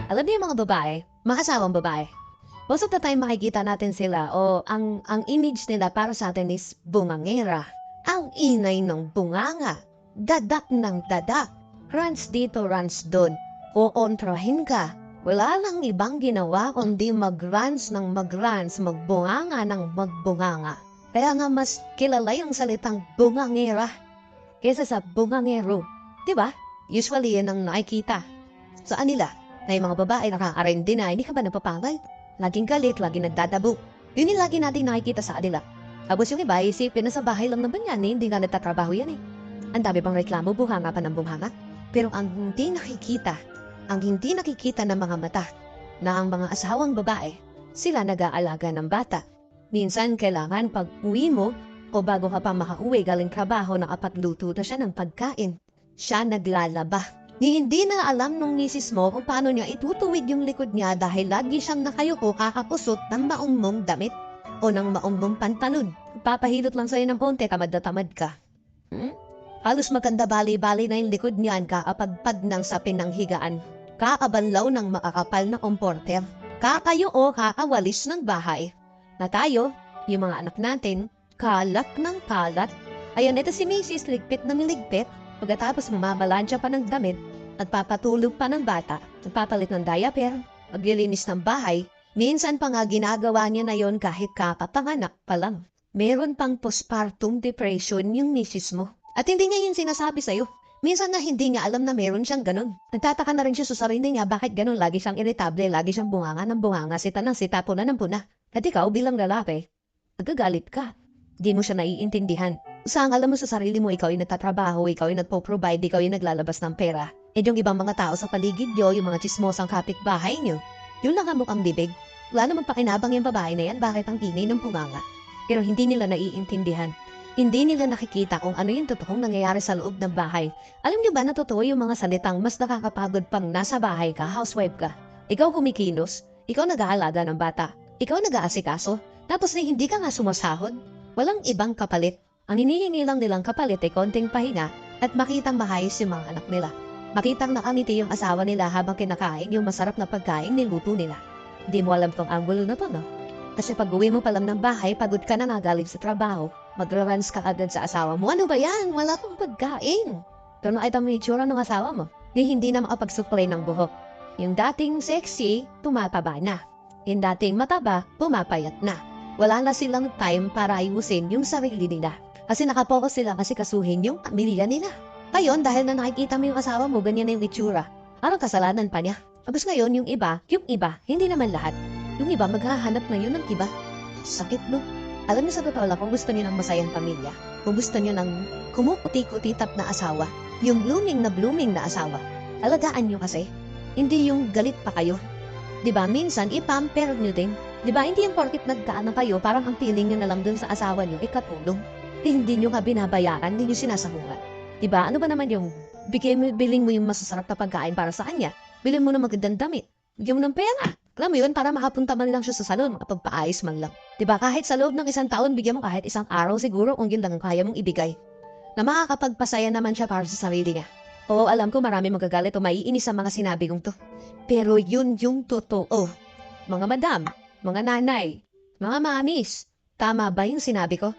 Alam niyo yung mga babae, makasawang babae. Most of the time makikita natin sila o ang image nila para sa atin is bungangera. Ang ingay ng bunganga. Dadak ng dadak. Runs dito, runs doon. Kukontrahin ka. Wala lang ibang ginawa kundi mag-runs ng mag-runs, magbunganga ng magbunganga. Kaya nga mas kilala yung salitang bungangera kesa sa bungangero. Diba? Usually yan ang nakikita. Saan nila? Na yung mga babae nakaka-arende na, hindi ka ba napapangay? Laging galit, laging nagdadabo. Yun yung lagi natin nakikita sa kanila. Tapos yung iba, isipin na sa bahay lang naman yan, hindi nga nagtatrabaho yan eh. Ang dami pang reklamo, buhanga pa ng buhanga. Pero ang hindi nakikita ng mga mata, na ang mga asawang babae, sila nag-aalaga ng bata. Minsan kailangan pag uwi mo, o bago ka pa makauwi galing trabaho, nakapagluto na siya ng pagkain. Siya naglalaba. Hindi na alam nung misis mo kung paano niya itutuwid yung likod niya dahil lagi siyang nakayuko kakakusot ng maungbong damit o ng maungbong pantalon. Papahilot lang sa'yo ng konti, tamad na tamad ka. Halos maganda bali-bali na yung likod niyan kakapagpad ng sapin ng higaan. Kakabanlaw ng makakapal na komporter. Kakayo o kakawalis ng bahay. Na tayo, yung mga anak natin, kalat ng kalat. Ayan, ito si misis, ligpit ng ligpit. Pagkatapos mamamalansya pa ng damit at papatulog pa ng bata, nagpapalit ng diaper, maglilinis ng bahay, minsan pa nga ginagawa niya na yon kahit kakapanganak pa lang. Meron pang postpartum depression yung misis mo. At hindi niya yun sinasabi sa'yo. Minsan na hindi niya alam na meron siyang ganun. Nagtataka na rin siya sa sarili niya bakit ganun, lagi siyang irritable, lagi siyang bunganga ng bunganga, sita ng sita, puna ng puna. At ikaw bilang lalaki, nagagalit ka. Di mo siya naiintindihan. Saan alam mo sa sarili mo, ikaw yung nagtatrabaho, ikaw yung nagpo-provide, ikaw yung naglalabas ng pera. Eh yung ibang mga tao sa paligid nyo, yung mga chismosang kapitbahay nyo, yun lang ang mukhang bibig. Wala namang pakinabang yung babae na yan, bakit ang ingay ng bunganga. Pero hindi nila naiintindihan. Hindi nila nakikita kung ano yung totoong nangyayari sa loob ng bahay. Alam nyo ba na totoo yung mga salitang mas nakakapagod pang nasa bahay ka, housewife ka? Ikaw kumikilos, ikaw nag-aalaga ng bata, ikaw nag-aasikaso, tapos na hindi ka nga sumasahod. Walang ibang kapalit. Ang hinihingi lang nilang kapalit ay konting pahinga at makitang maayos yung mga anak nila. Makitang nakangiti yung asawa nila habang kinakain yung masarap na pagkain niluto nila. Hindi mo alam tong angulo na to, no? Kasi pag uwi mo pa lang ng bahay, pagod ka na galing sa trabaho, magra-runs ka agad sa asawa mo. Ano ba yan? Wala pang pagkain. Pero nakita mo yung itsura ng asawa mo, hindi na makapag-supply ng buhok. Yung dating sexy, tumataba na. Yung dating mataba, pumapayat na. Wala na silang time para ayusin yung sarili nila. Kasi nakapokus sila kasi kasuhin yung pamilya nila. Ngayon, dahil na nakikita mo yung asawa mo, ganyan na yung itsura. Anong kasalanan pa niya? Tapos ngayon, yung iba, hindi naman lahat. Yung iba, maghahanap na yun ng iba. Sakit, no? Alam niyo sa totoo lang, kung gusto niyo ng masayang pamilya, kung gusto niyo ng kumukuti-kutitap na asawa, yung blooming na asawa, alagaan niyo kasi. Hindi yung galit pa kayo. Diba, minsan, ipamper niyo din. Diba, hindi yung porkit nagkaan na kayo, parang ang feeling niyo na lang dun sa asawa niyo, ikatulong. Hindi niyo ka binabayaran, hindi niyo sinasahuran. Diba, ano ba naman yung biling mo yung masasarap na pagkain para sa kanya? Bilhin mo ng magandang damit. Bigyan mo ng pera. Alam mo yun, para makapunta man lang siya sa salon, makapagpaayos man lang. Diba, kahit sa loob ng isang taon, bigyan mo kahit isang araw siguro kung yun lang ang kaya mong ibigay. Na makakapagpasaya naman siya para sa sarili niya. Oo, alam ko marami magagalit o maiinis sa mga sinabi kong to. Pero yun yung totoo. Mga madam, mga nanay, mga mamis, tama ba yung sinabi ko?